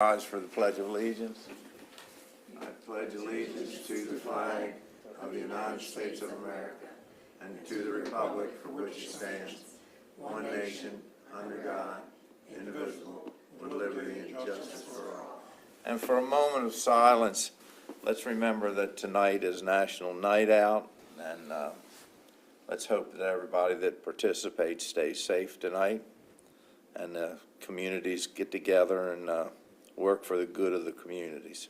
Rise for the Pledge of Allegiance. I pledge allegiance to the flag of the United States of America and to the republic for which it stands, one nation, under God, indivisible, with liberty and justice for all. And for a moment of silence, let's remember that tonight is National Night Out, and let's hope that everybody that participates stays safe tonight, and communities get together and work for the good of the communities.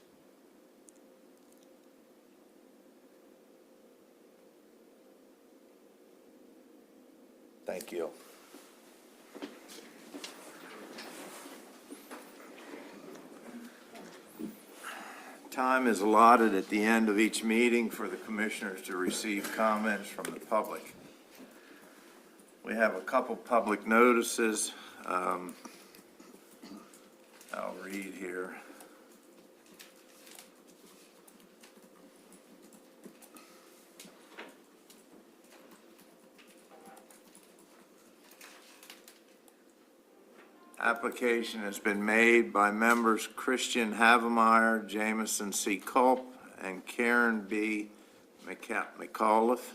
Thank you. Time is allotted at the end of each meeting for the commissioners to receive comments from the public. We have a couple public notices. I'll read here. Application has been made by members Christian Havemeyer, Jameson C. Culp, and Karen B. McAuliffe,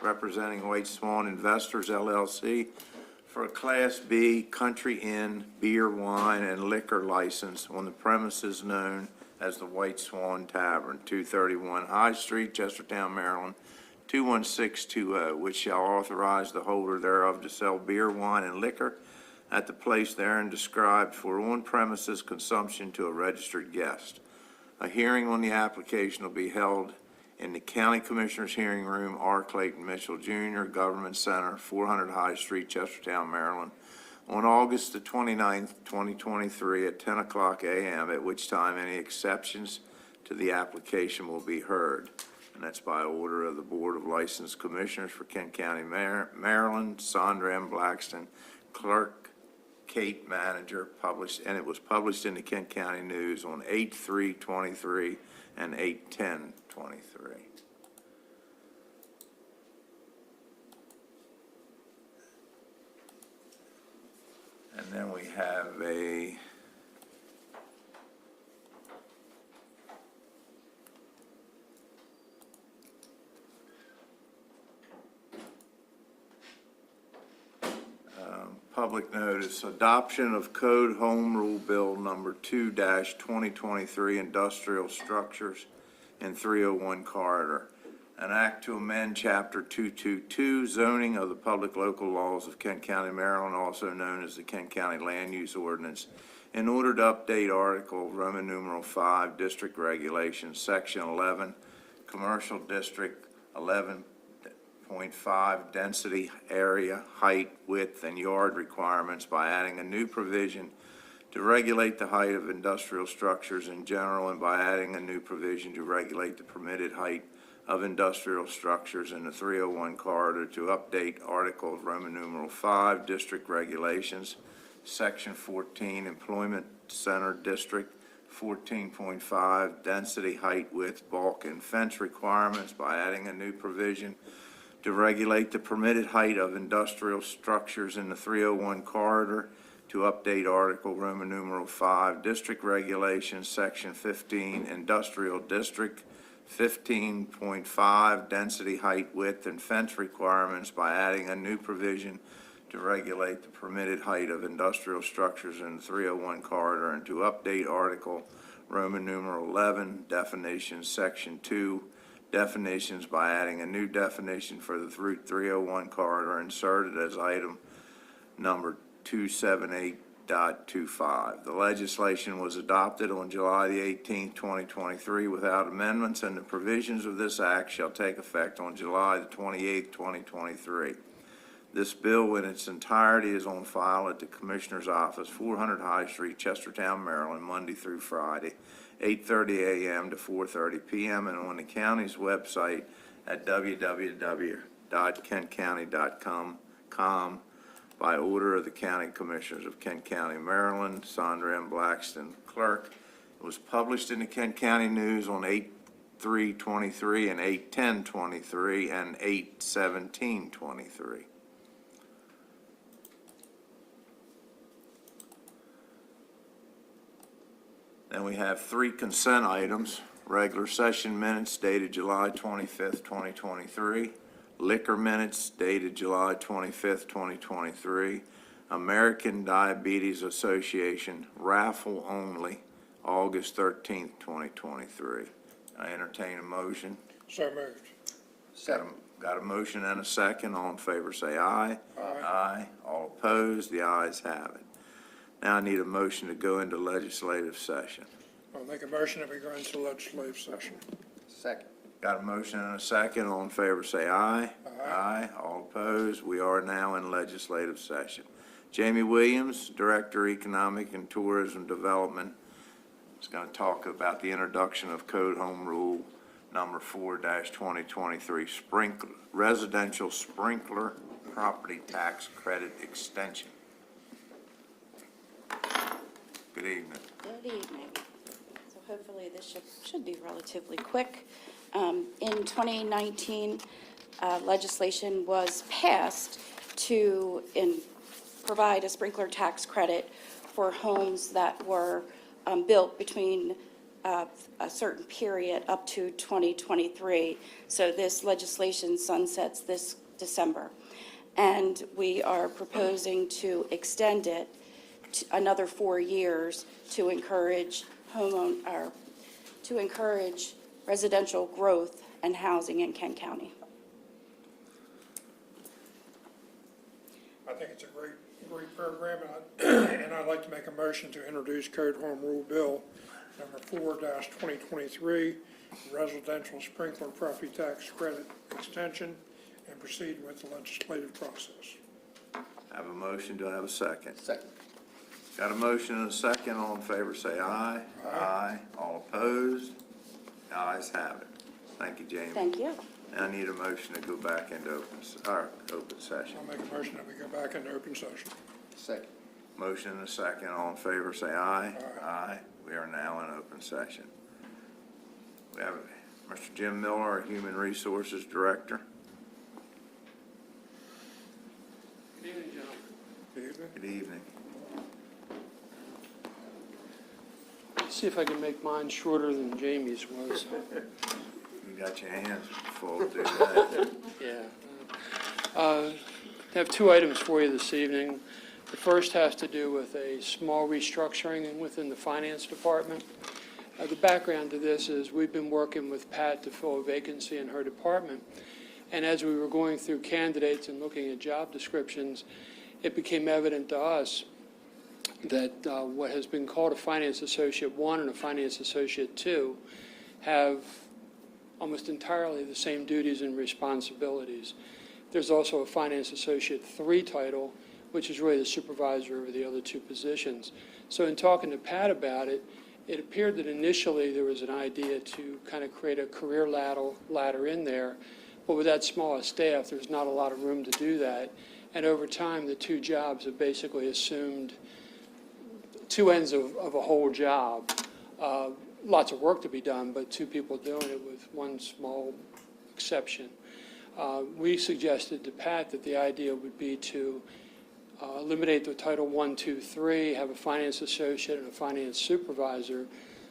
representing White Swan Investors, LLC, for a Class B Country Inn beer, wine, and liquor license on the premises known as the White Swan Tavern, 231 High Street, Chestertown, Maryland, 21620, which shall authorize the holder thereof to sell beer, wine, and liquor at the place therein described for on-premises consumption to a registered guest. A hearing on the application will be held in the County Commissioners Hearing Room, R. Clayton Mitchell Jr., Government Center, 400 High Street, Chestertown, Maryland, on August the 29th, 2023 at 10 o'clock a.m., at which time any exceptions to the application will be heard. And that's by order of the Board of Licensed Commissioners for Kent County, Maryland, Sandra M. Blackston, Clerk, Kate Manager, published, and it was published in the Kent County News on 8/3/23 and 8/10/23. And then we have a public notice, adoption of Code Home Rule Bill number 2-2023, industrial structures in 301 corridor. An act to amend chapter 222, zoning of the public local laws of Kent County, Maryland, also known as the Kent County Land Use Ordinance, in order to update Article Roman numeral 5, District Regulations, Section 11, Commercial District 11.5 density, area, height, width, and yard requirements by adding a new provision to regulate the height of industrial structures in general, and by adding a new provision to regulate the permitted height of industrial structures in the 301 corridor, to update Article Roman numeral 5, District Regulations, Section 14, Employment Center District, 14.5 density, height, width, bulk, and fence requirements by adding a new provision to regulate the permitted height of industrial structures in the 301 corridor, to update Article Roman numeral 5, District Regulations, Section 15, Industrial District, 15.5 density, height, width, and fence requirements by adding a new provision to regulate the permitted height of industrial structures in the 301 corridor, and to update Article Roman numeral 11, Definitions, Section 2, definitions by adding a new definition for the 301 corridor inserted as item number 278.25. The legislation was adopted on July the 18th, 2023 without amendments, and the provisions of this act shall take effect on July the 28th, 2023. This bill in its entirety is on file at the Commissioner's Office, 400 High Street, Chestertown, Maryland, Monday through Friday, 8:30 a.m. to 4:30 p.m. and on the county's website at www.kentcounty.com by order of the County Commissioners of Kent County, Maryland, Sandra M. Blackston, Clerk. It was published in the Kent County News on 8/3/23 and 8/10/23 and 8/17/23. Then we have 3 consent items. Regular session minutes dated July 25th, 2023. Liquor minutes dated July 25th, 2023. American Diabetes Association raffle only, August 13th, 2023. I entertain a motion. So moved. Got a motion and a second. All in favor say aye. Aye. Aye. All opposed, the ayes have it. Now I need a motion to go into legislative session. I'll make a motion that we go into legislative session. Second. Got a motion and a second. All in favor say aye. Aye. All opposed, we are now in legislative session. Jamie Williams, Director, Economic and Tourism Development, is going to talk about the introduction of Code Home Rule number 4-2023, residential sprinkler property tax credit extension. Good evening. Good evening. So hopefully this should be relatively quick. In 2019, legislation was passed to provide a sprinkler tax credit for homes that were built between a certain period up to 2023. So this legislation sunsets this December. And we are proposing to extend it another 4 years to encourage residential growth and housing in Kent County. I think it's a great program, and I'd like to make a motion to introduce Code Home Rule Bill number 4-2023, residential sprinkler property tax credit extension, and proceed with the legislative process. Have a motion, do I have a second? Second. Got a motion and a second. All in favor say aye. Aye. All opposed? The ayes have it. Thank you, Jamie. Thank you. Now I need a motion to go back into open session. I'll make a motion that we go back into open session. Second. Motion and a second. All in favor say aye. Aye. We are now in open session. We have Mr. Jim Miller, our Human Resources Director. Good evening, gentlemen. Good evening. Good evening. Let's see if I can make mine shorter than Jamie's was. You got your hands full to do that. Yeah. I have 2 items for you this evening. The first has to do with a small restructuring within the finance department. The background to this is we've been working with Pat to fill a vacancy in her department. And as we were going through candidates and looking at job descriptions, it became evident to us that what has been called a Finance Associate 1 and a Finance Associate 2 have almost entirely the same duties and responsibilities. There's also a Finance Associate 3 title, which is really the supervisor over the other 2 positions. So in talking to Pat about it, it appeared that initially there was an idea to kind of create a career ladder in there, but with that small a staff, there's not a lot of room to do that. And over time, the 2 jobs have basically assumed 2 ends of a whole job. Lots of work to be done, but 2 people doing it with one small exception. We suggested to Pat that the idea would be to eliminate the title 1, 2, 3, have a finance associate and a finance supervisor,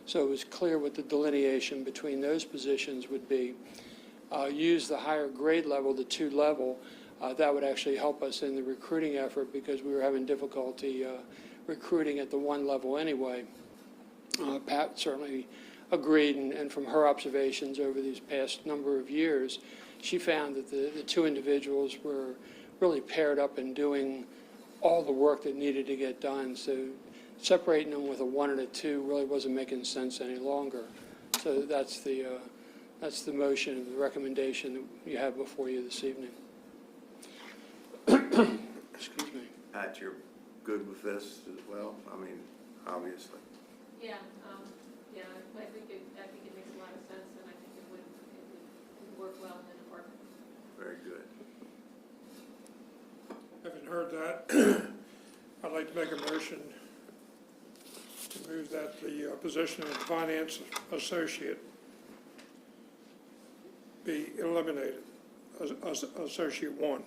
so it was clear what the delineation between those positions would be. Use the higher grade level, the 2 level. That would actually help us in the recruiting effort because we were having difficulty recruiting at the 1 level anyway. Pat certainly agreed, and from her observations over these past number of years, she found that the 2 individuals were really paired up in doing all the work that needed to get done. So separating them with a 1 and a 2 really wasn't making sense any longer. So that's the motion and the recommendation that you have before you this evening. Excuse me. Pat, you're good with this as well? I mean, obviously. Yeah, I think it makes a lot of sense, and I think it would work well in the department. Very good. Having heard that, I'd like to make a motion to move that the position of finance associate be eliminated, as associate 1.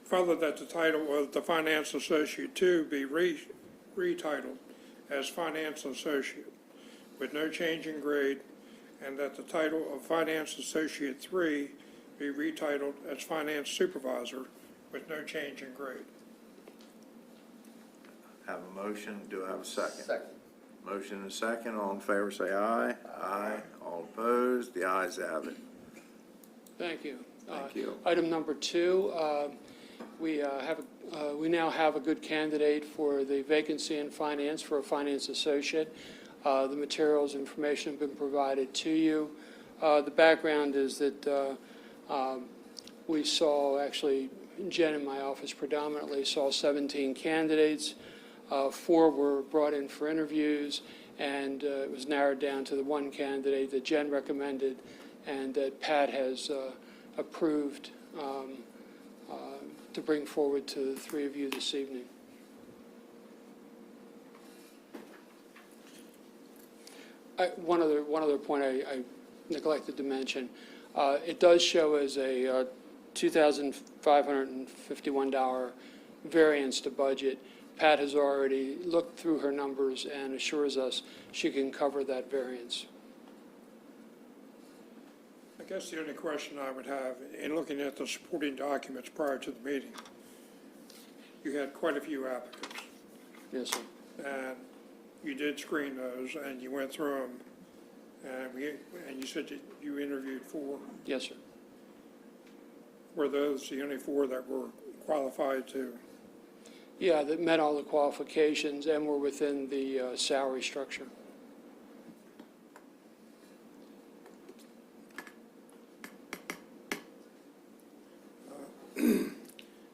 Further, that the title of the finance associate 2 be retitled as Finance Associate with no change in grade, and that the title of Finance Associate 3 be retitled as Finance Supervisor with no change in grade. Have a motion, do I have a second? Second. Motion and a second, all in favor say aye. Aye. All opposed, the ayes have it. Thank you. Thank you. Item number 2, we now have a good candidate for the vacancy in finance for a finance associate. The materials, information have been provided to you. The background is that we saw, actually, Jen in my office predominantly saw 17 candidates. 4 were brought in for interviews, and it was narrowed down to the one candidate that Jen recommended and that Pat has approved to bring forward to the 3 of you this evening. One other point I neglected to mention. It does show as a $2,551 variance to budget. Pat has already looked through her numbers and assures us she can cover that variance. I guess the only question I would have, in looking at the supporting documents prior to the meeting, you had quite a few applicants, Yes, sir. and you did screen those, and you went through them, and you said that you interviewed 4. Yes, sir. Were those the only 4 that were qualified to? Yeah, that met all the qualifications and were within the salary structure.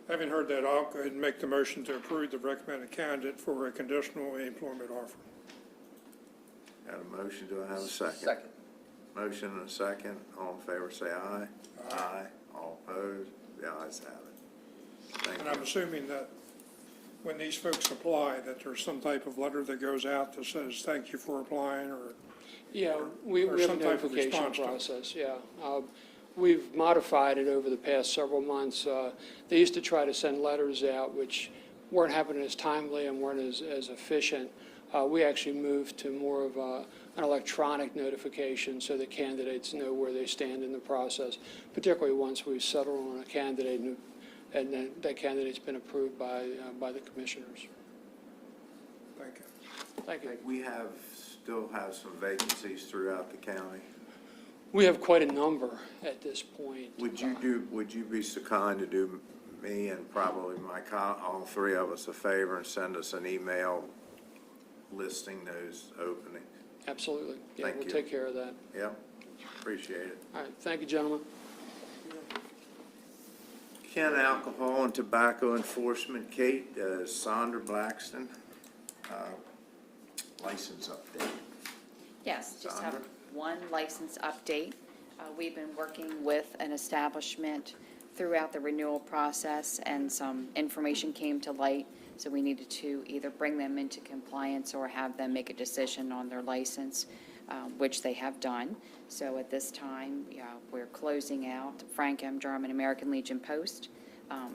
Having heard that, I'll go ahead and make the motion to approve the recommended candidate for a conditional employment offer. Got a motion, do I have a second? Second. Motion and a second, all in favor say aye. Aye. All opposed, the ayes have it. Thank And I'm you. assuming that when these folks apply, that there's some type of letter that goes out that says, thank you for applying, or, Yeah, we or have a some type of notification response to it. process, yeah. We've modified it over the past several months. They used to try to send letters out, which weren't happening as timely and weren't as efficient. We actually moved to more of an electronic notification so that candidates know where they stand in the process, particularly once we've settled on a candidate and then that candidate's been approved by the commissioners. thank you. Thank you. We still have some vacancies throughout the county. We have quite a number at this point. Would you be so kind to do me and probably all 3 of us a favor and send us an email listing those openings? Absolutely. Yeah, Thank we'll you. take care of that. Yep, appreciate it. All right, thank you, gentlemen. Kent Alcohol and Tobacco Enforcement, Kate, Sandra Blackston, license update. Yes, just have Sandra? one license update. We've been working with an establishment throughout the renewal process, and some information came to light, so we needed to either bring them into compliance or have them make a decision on their license, which they have done. So at this time, we're closing out Frank M. German American Legion Post.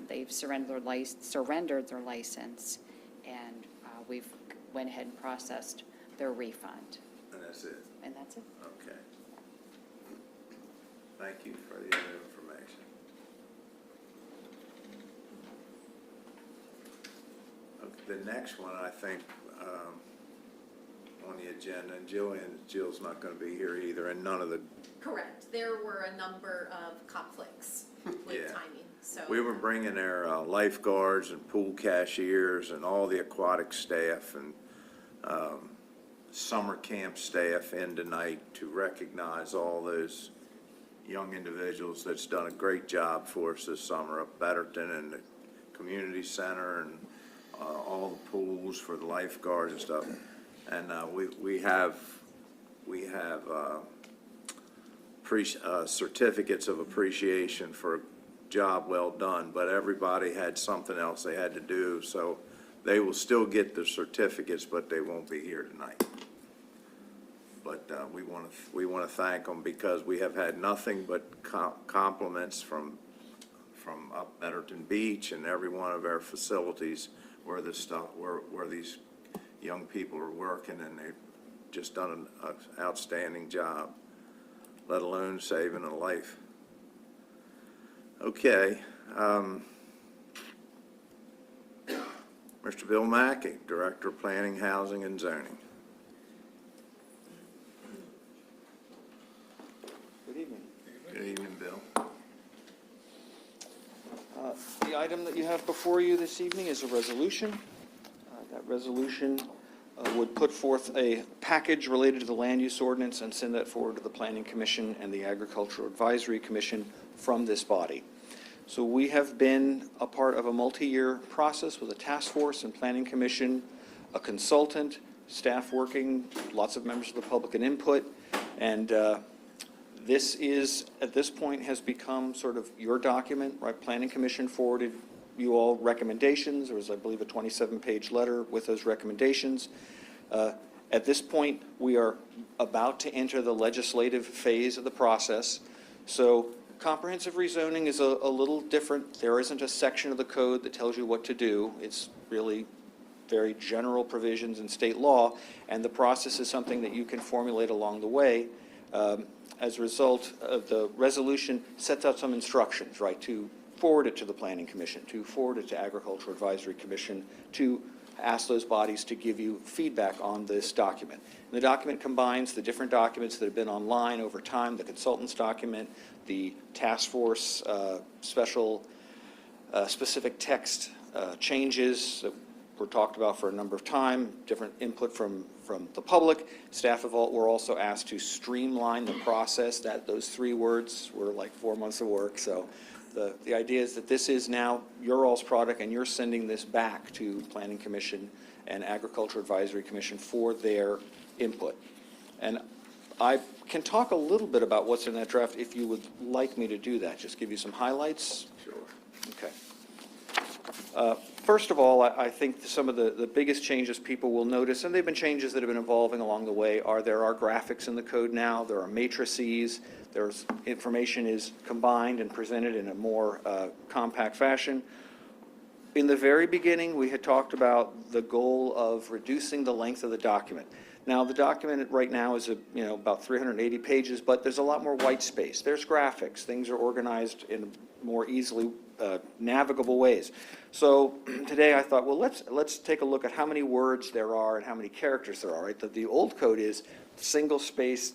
They've surrendered their license, and we've went ahead and processed their refund. And that's it? And that's it. Okay. Thank you for the other information. Okay, the next one, I think, on the agenda, and Jill's not going to be here either, and none of the, Correct. There were a number of conflicts Yeah. with timing, so. we were bringing their lifeguards and pool cashiers and all the aquatic staff and summer camp staff in tonight to recognize all those young individuals that's done a great job for us this summer up Betterton and the community center and all the pools for the lifeguards and stuff. And we have certificates of appreciation for a job well done, but everybody had something else they had to do, so they will still get the certificates, but they won't be here tonight. But we want to thank them because we have had nothing but compliments from up Betterton Beach and every one of our facilities where this stuff, where these young people are working, and they've just done an outstanding job, let alone saving a life. Okay. Mr. Bill Mackey, Director of Planning, Housing, and Zoning. Good evening. Good evening, Bill. The item that you have before you this evening is a resolution. That resolution would put forth a package related to the land use ordinance and send that forward to the Planning Commission and the Agricultural Advisory Commission from this body. So we have been a part of a multi-year process with a task force and Planning Commission, a consultant, staff working, lots of members of the public and input, and this is, at this point, has become sort of your document, right? Planning Commission forwarded you all recommendations. There was, I believe, a 27-page letter with those recommendations. At this point, we are about to enter the legislative phase of the process. So comprehensive rezoning is a little different. There isn't a section of the code that tells you what to do. It's really very general provisions in state law, and the process is something that you can formulate along the way. As a result, the resolution sets out some instructions, right, to forward it to the Planning Commission, to forward it to Agricultural Advisory Commission, to ask those bodies to give you feedback on this document. And the document combines the different documents that have been online over time, the consultant's document, the task force special specific text changes that were talked about for a number of time, different input from the public. Staff were also asked to streamline the process. Those 3 words were like 4 months of work. So the idea is that this is now your all's product, and you're sending this back to Planning Commission and Agriculture Advisory Commission for their input. And I can talk a little bit about what's in that draft if you would like me to do that. Just give you some highlights. Sure. Okay. First of all, I think some of the biggest changes people will notice, and they've been changes that have been evolving along the way, there are graphics in the code now, there are matrices, there's information is combined and presented in a more compact fashion. In the very beginning, we had talked about the goal of reducing the length of the document. Now, the document right now is about 380 pages, but there's a lot more white space. There's graphics. Things are organized in more easily navigable ways. So today I thought, well, let's take a look at how many words there are and how many characters there are. Right? The old code is single space,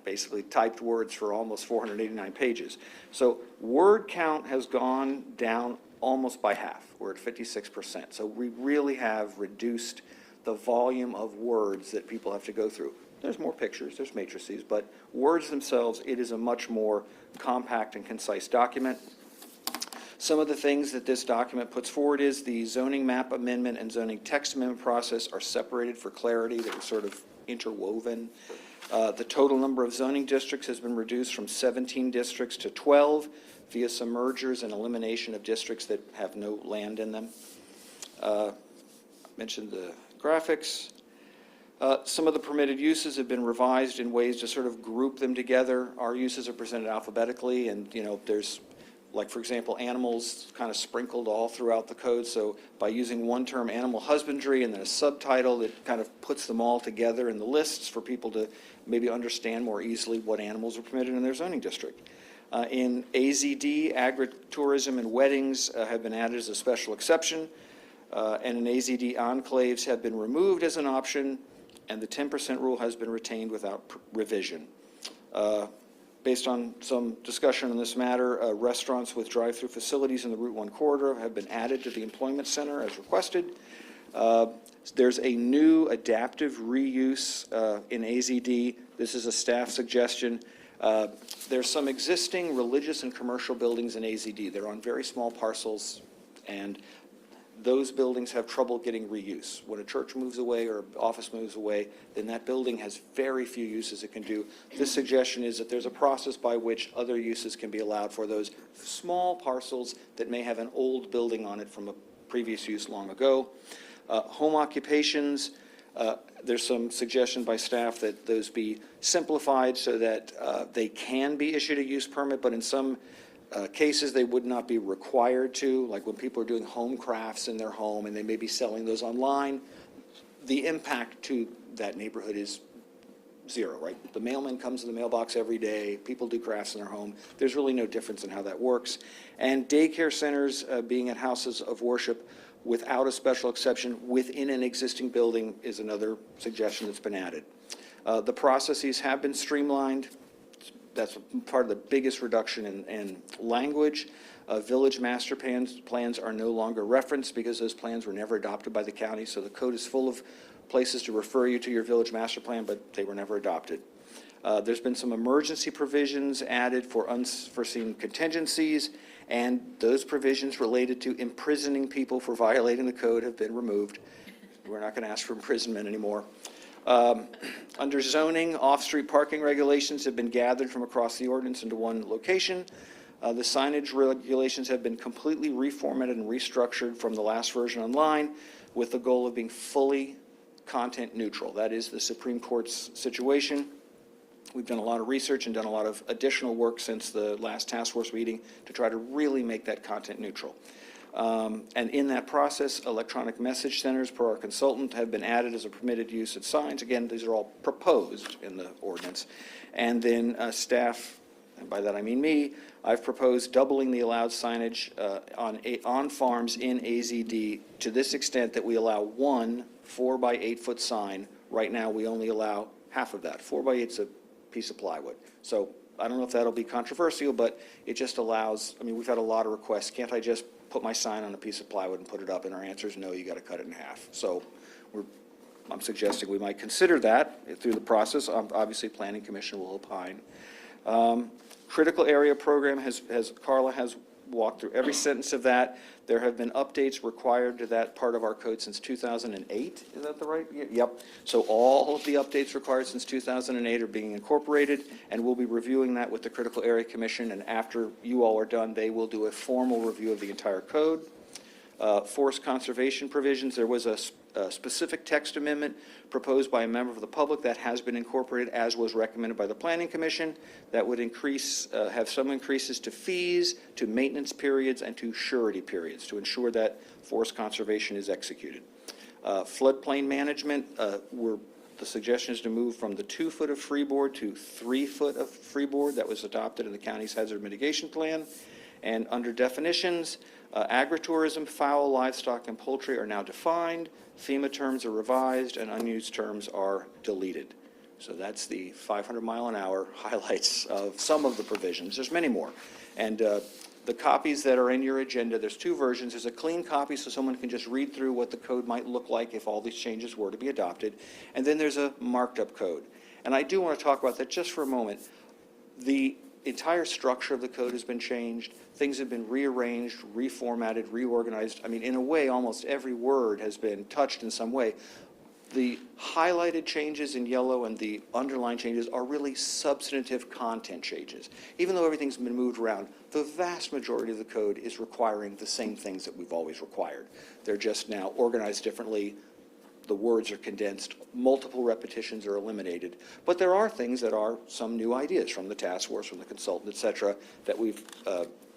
basically typed words for almost 489 pages. So word count has gone down almost by half. We're at 56%. So we really have reduced the volume of words that people have to go through. There's more pictures, there's matrices, but words themselves, it is a much more compact and concise document. Some of the things that this document puts forward is the zoning map amendment and zoning text amendment process are separated for clarity. They're sort of interwoven. The total number of zoning districts has been reduced from 17 districts to 12 via some mergers and elimination of districts that have no land in them. Mentioned the graphics. Some of the permitted uses have been revised in ways to sort of group them together. Our uses are presented alphabetically, and there's, like, for example, animals kind of sprinkled all throughout the code. So by using one term, animal husbandry, and then a subtitle, it kind of puts them all together in the lists for people to maybe understand more easily what animals are permitted in their zoning district. In AZD, agritourism and weddings have been added as a special exception. And in AZD, enclaves have been removed as an option, and the 10% rule has been retained without revision. Based on some discussion on this matter, restaurants with drive-through facilities in the Route 1 corridor have been added to the employment center as requested. There's a new adaptive reuse in AZD. This is a staff suggestion. There's some existing religious and commercial buildings in AZD. They're on very small parcels, and those buildings have trouble getting reuse. When a church moves away or an office moves away, then that building has very few uses it can do. This suggestion is that there's a process by which other uses can be allowed for those small parcels that may have an old building on it from a previous use long ago. Home occupations, there's some suggestion by staff that those be simplified so that they can be issued a use permit, but in some cases they would not be required to, like when people are doing home crafts in their home and they may be selling those online. the impact to that neighborhood is zero, right? The mailman comes to the mailbox every day, people do crafts in their home. There's really no difference in how that works. And daycare centers being at houses of worship without a special exception within an existing building is another suggestion that's been added. The processes have been streamlined. That's part of the biggest reduction in language. Village master plans are no longer referenced because those plans were never adopted by the county, so the code is full of places to refer you to your village master plan, but they were never adopted. There's been some emergency provisions added for unforeseen contingencies, and those provisions related to imprisoning people for violating the code have been removed. We're not going to ask for imprisonment anymore. Under zoning, off-street parking regulations have been gathered from across the ordinance into one location. The signage regulations have been completely reformatted and restructured from the last version online with the goal of being fully content neutral. That is the Supreme Court's situation. We've done a lot of research and done a lot of additional work since the last task force meeting to try to really make that content neutral. And in that process, electronic message centers per our consultant have been added as a permitted use of signs. Again, these are all proposed in the ordinance. And then staff, and by that I mean me, I've proposed doubling the allowed signage on farms in AZD to this extent that we allow one 4 by 8 foot sign. Right now, we only allow half of that. 4 by 8 is a piece of plywood. So I don't know if that'll be controversial, but it just allows, I mean, we've had a lot of requests. Can't I just put my sign on a piece of plywood and put it up? And our answer is no, you got to cut it in half. So I'm suggesting we might consider that through the process. Obviously, Planning Commission will opine. Critical area program Carla has walked through every sentence of that. There have been updates required to that part of our code since 2008. Is that the right? Yep. So all of the updates required since 2008 are being incorporated, and we'll be reviewing that with the Critical Area Commission, and after you all are done, they will do a formal review of the entire code. Forest conservation provisions, there was a specific text amendment proposed by a member of the public that has been incorporated as was recommended by the Planning Commission that would have some increases to fees, to maintenance periods, and to surety periods to ensure that forest conservation is executed. Floodplain management, the suggestion is to move from the 2 foot of freeboard to 3 foot of freeboard that was adopted in the county's hazard mitigation plan. And under definitions, agritourism, fowl, livestock, and poultry are now defined. FEMA terms are revised, and unused terms are deleted. So that's the 500 mile an hour highlights of some of the provisions. There's many more. And the copies that are in your agenda, there's 2 versions. There's a clean copy so someone can just read through what the code might look like if all these changes were to be adopted. And then there's a marked up code. And I do want to talk about that just for a moment. The entire structure of the code has been changed. Things have been rearranged, reformatted, reorganized. I mean, in a way, almost every word has been touched in some way. The highlighted changes in yellow and the underlined changes are really substantive content changes. Even though everything's been moved around, the vast majority of the code is requiring the same things that we've always required. They're just now organized differently. The words are condensed, multiple repetitions are eliminated, but there are things that are some new ideas from the task force, from the consultant, et cetera, that we've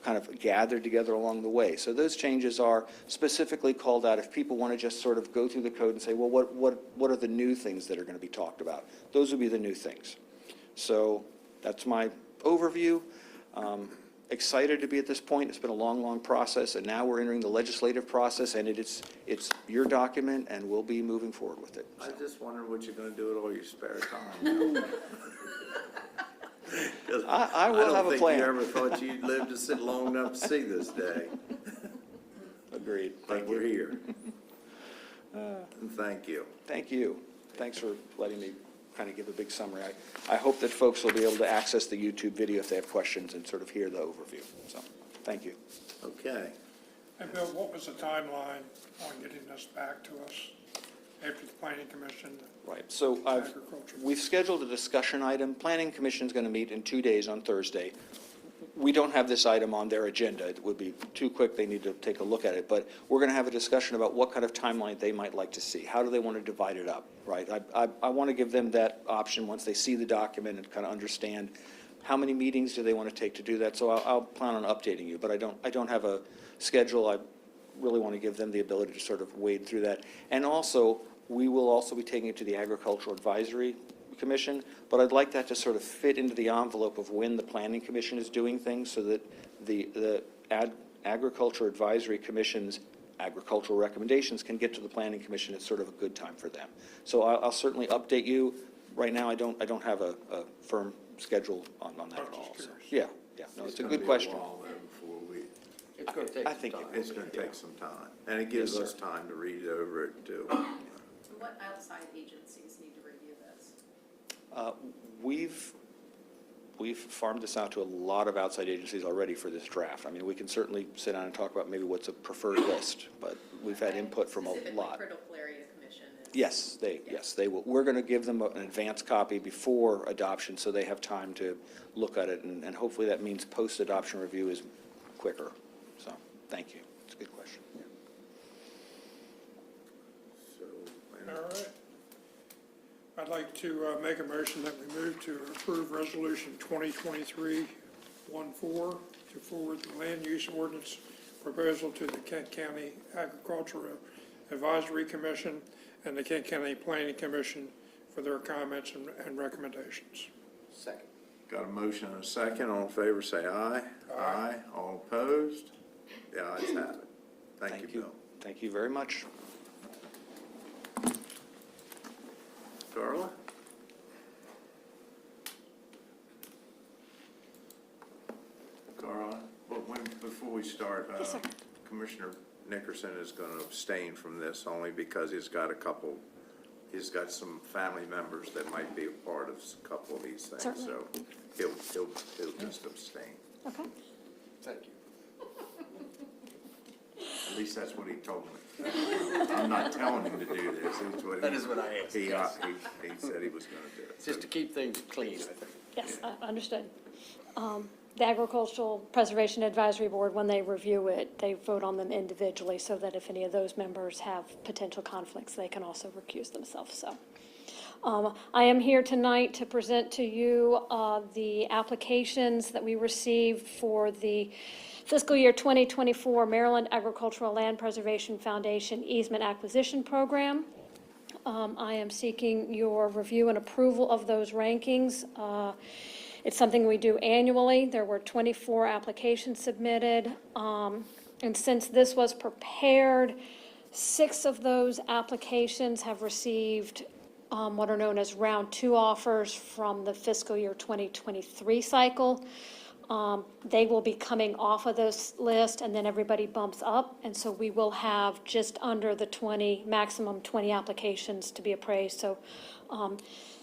kind of gathered together along the way. So those changes are specifically called out if people want to just sort of go through the code and say, well, what are the new things that are going to be talked about? Those would be the new things. So that's my overview. Excited to be at this point. It's been a long, long process, and now we're entering the legislative process, and it's your document, and we'll be moving forward with it. I just wondered what you're going to do with all your spare time. 'Cause I will have a I don't plan. think you ever thought you'd live to sit long enough to see this day, Agreed. but Thank we're you. here. And thank you. Thank you. Thanks for letting me kind of give a big summary. I hope that folks will be able to access the YouTube video if they have questions and sort of hear the overview. So, thank you. Okay. And Bill, what was the timeline on getting this back to us after the Planning Commission? Right, so Agriculture. we've scheduled a discussion item. Planning Commission's going to meet in 2 days on Thursday. We don't have this item on their agenda. It would be too quick. They need to take a look at it. But we're going to have a discussion about what kind of timeline they might like to see. How do they want to divide it up, right? I want to give them that option once they see the document and kind of understand how many meetings do they want to take to do that. So I'll plan on updating you, but I don't have a schedule. I really want to give them the ability to sort of wade through that. And also, We will also be taking it to the Agricultural Advisory Commission, but I'd like that to sort of fit into the envelope of when the Planning Commission is doing things, so that the Agriculture Advisory Commission's agricultural recommendations can get to the Planning Commission at sort of a good time for them. So I'll certainly update you. Right now, I don't have a firm schedule on that at all. So, yeah, no, it's a good question. It's going to take I some think time. It's gonna take some time, and it gives Yes, us time to read over it too. So what outside agencies need to review this? We've farmed this out to a lot of outside agencies already for this draft. I mean, we can certainly sit down and talk about maybe what's a preferred list, but we've had input from a Specifically, lot. Critical Area Commission is. Yes, they will. We're going to give them an advance copy before adoption, so they have time to look at it, and hopefully that means post-adoption review is quicker. So, thank you. It's a good question. So, All right. I'd like to make a motion that we move to approve Resolution 2023-14 to forward the land use ordinance proposal to the Kent County Agricultural Advisory Commission and the Kent County Planning Commission for their comments and recommendations. Second. got a motion and a second. All in favor, say aye. Aye. All opposed? The ayes have it. Thank you, Bill. Thank you very much. Darla? Carla, before we start, Commissioner Nickerson is going to abstain from this only because he's got some family members that might be a part of a couple of these things. Certainly. So he'll just abstain. Okay. Thank you. At least that's what he told me. I'm not telling him to do this. It's what That is what I asked, He yes. said he was going to do it. Just to keep things clean, I think. Yes, understood. The Agricultural Preservation Advisory Board, when they review it, they vote on them individually so that if any of those members have potential conflicts, they can also recuse themselves. So I am here tonight to present to you the applications that we received for the fiscal year 2024 Maryland Agricultural Land Preservation Foundation Easement Acquisition Program. I am seeking your review and approval of those rankings. It's something we do annually. There were 24 applications submitted. And since this was prepared, 6 of those applications have received what are known as round 2 offers from the fiscal year 2023 cycle. They will be coming off of this list, and then everybody bumps up. And so we will have just under the maximum 20 applications to be appraised. So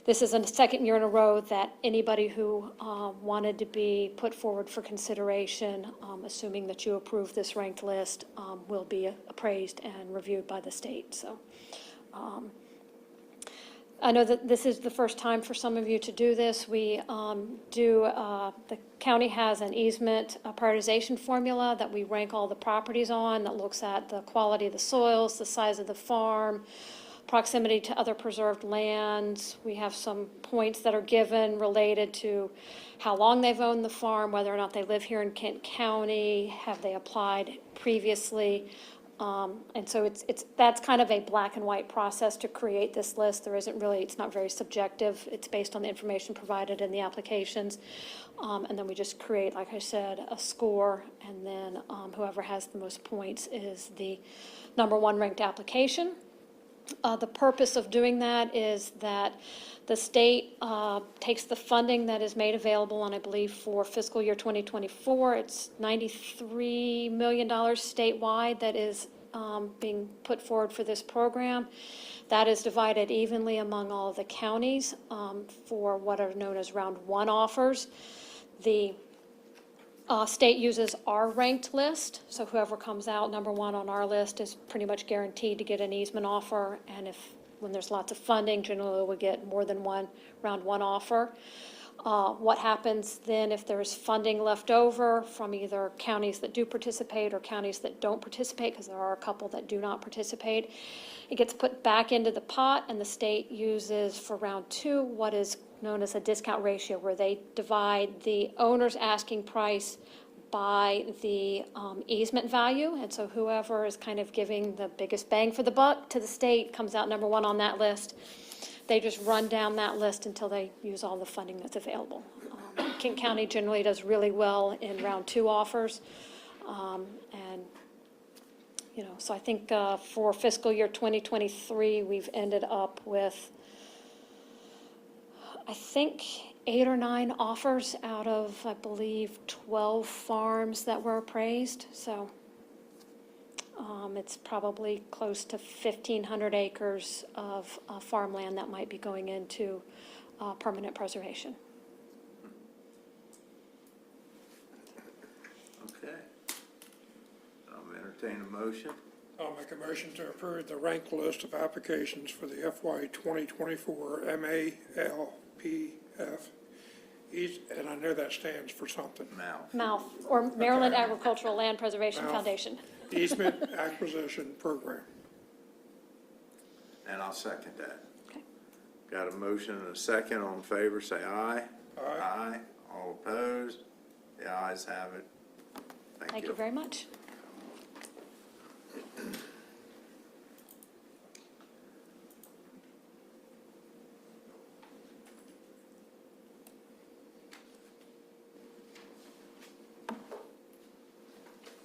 this is the second year in a row that anybody who wanted to be put forward for consideration, assuming that you approve this ranked list, will be appraised and reviewed by the state. So I know that this is the first time for some of you to do this. The county has an easement prioritization formula that we rank all the properties on, that looks at the quality of the soils, the size of the farm, proximity to other preserved lands. We have some points that are given related to how long they've owned the farm, whether or not they live here in Kent County, have they applied previously. And so that's kind of a black and white process to create this list. It's not very subjective. It's based on the information provided in the applications. And then we just create, like I said, a score, and then whoever has the most points is the number 1 ranked application. The purpose of doing that is that the state takes the funding that is made available, and I believe for fiscal year 2024, it's $93 million statewide that is being put forward for this program. That is divided evenly among all of the counties for what are known as round 1 offers. The state uses our ranked list, so whoever comes out number 1 on our list is pretty much guaranteed to get an easement offer, and when there's lots of funding, generally we'll get more than one round 1 offer. What happens then if there's funding left over from either counties that do participate or counties that don't participate, because there are a couple that do not participate, it gets put back into the pot, and the state uses for round 2 what is known as a discount ratio, where they divide the owner's asking price by the easement value. And so whoever is kind of giving the biggest bang for the buck to the state comes out number one on that list. They just run down that list until they use all the funding that's available. Kent County generally does really well in round 2 offers. And, you know, so I think for fiscal year 2023, we've ended up with, I think, 8 or 9 offers out of, I believe, 12 farms that were appraised. So it's probably close to 1,500 acres of farmland that might be going into permanent preservation. Okay. I'll entertain a motion. I'll make a motion to approve the ranked list of applications for the FY 2024 MALPF. And I know that stands for something. MALF, or Maryland Okay. Agricultural Land Preservation MALF. Foundation. Easement Acquisition Program. And I'll second that. Okay. Got a motion and a second. All in favor, say aye. Aye. Aye. All opposed? The ayes have it. Thank you very much.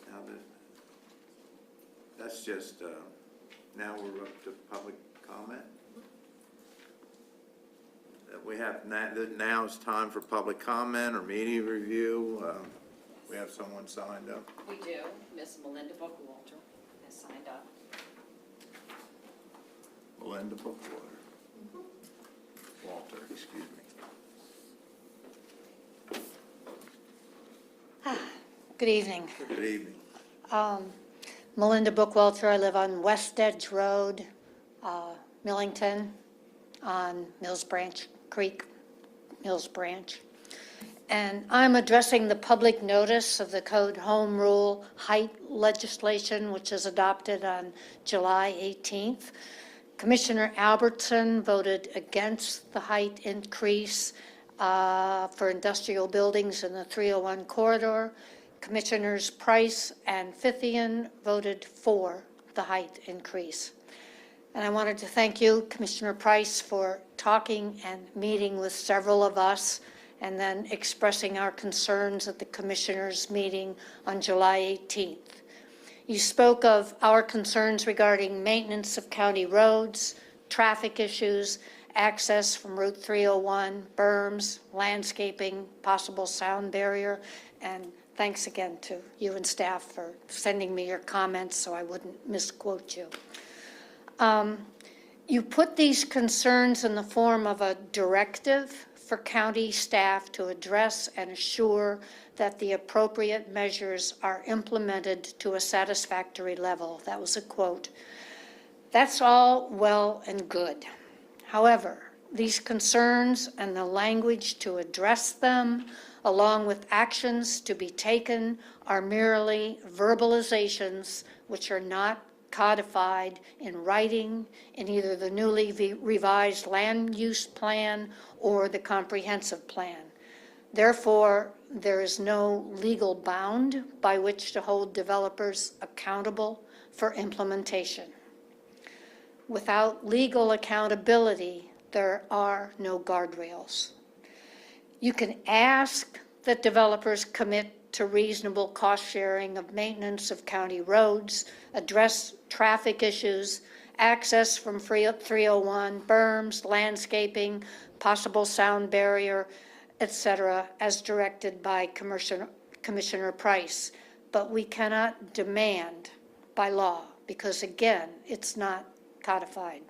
Now that's just, now we're up to public comment. We have, now is time for public comment or media review. We have someone signed up. We do. Miss Melinda Bookwalter has signed up. Melinda Bookwater. Walter, excuse me. Good evening. Good evening. Melinda Bookwalter. I live on West Edge Road, Millington, on Mills Branch Creek, Mills Branch. And I'm addressing the public notice of the Code Home Rule height legislation, which is adopted on July 18th. Commissioner Albertson voted against the height increase for industrial buildings in the 301 corridor. Commissioners Price and Fithian voted for the height increase. And I wanted to thank you, Commissioner Price, for talking and meeting with several of us and then expressing our concerns at the commissioners' meeting on July 18th. You spoke of our concerns regarding maintenance of county roads, traffic issues, access from Route 301, berms, landscaping, possible sound barrier, and thanks again to you and staff for sending me your comments so I wouldn't misquote you. You put these concerns in the form of a directive for county staff to address and assure that the appropriate measures are implemented to a satisfactory level. That was a quote. That's all well and good. However, these concerns and the language to address them, along with actions to be taken, are merely verbalizations which are not codified in writing in either the newly revised land use plan or the comprehensive plan. Therefore, there is no legal bound by which to hold developers accountable for implementation. Without legal accountability, there are no guardrails. You can ask that developers commit to reasonable cost sharing of maintenance of county roads, address traffic issues, access from 301, berms, landscaping, possible sound barrier, etc., as directed by Commissioner Price. But we cannot demand by law because, again, it's not codified.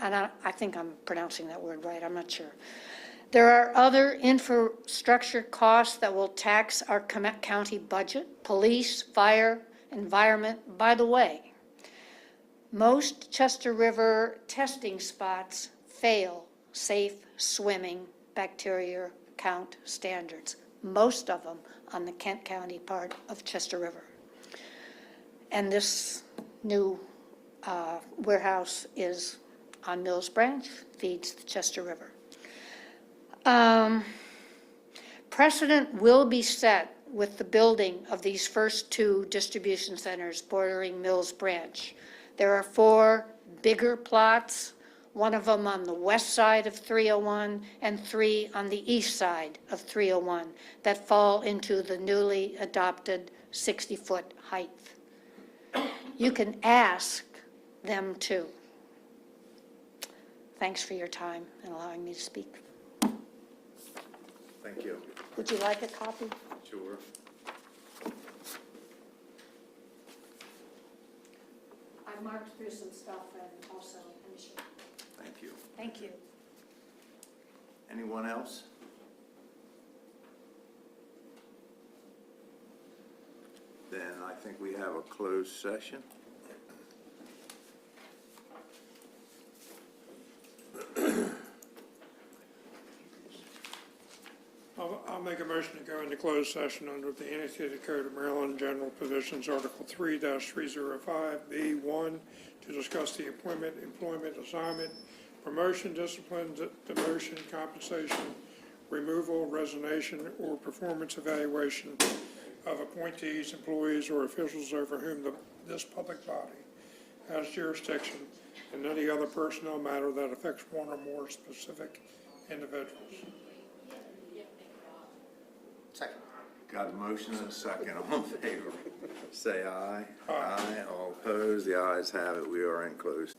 And I think I'm pronouncing that word right, I'm not sure. There are other infrastructure costs that will tax our county budget: police, fire, environment. By the way, most Chester River testing spots fail safe swimming bacteria count standards, most of them on the Kent County part of Chester River. And this new warehouse is on Mills Branch, feeds the Chester River. Precedent will be set with the building of these first 2 distribution centers bordering Mills Branch. There are 4 bigger plots, one of them on the west side of 301 and 3 on the east side of 301 that fall into the newly adopted 60-foot height. You can ask them to. Thanks for your time and allowing me to speak. Thank you. Would you like a copy? Sure. I marked through some stuff and also initial. Thank you. Thank you. Anyone else? Then I think we have a closed session. I'll make a motion to go into closed session under the Annotated Code of Maryland, General Provisions, Article 3-305B1, to discuss the appointment, employment, assignment, promotion, discipline, demotion, compensation, removal, resignation, or performance evaluation of appointees, employees, or officials over whom this public body has jurisdiction, and any other personnel matter that affects one or more specific individuals. Second. Got a motion and a second. All in favor, say aye. Aye. All opposed, the ayes have it. We are in closed.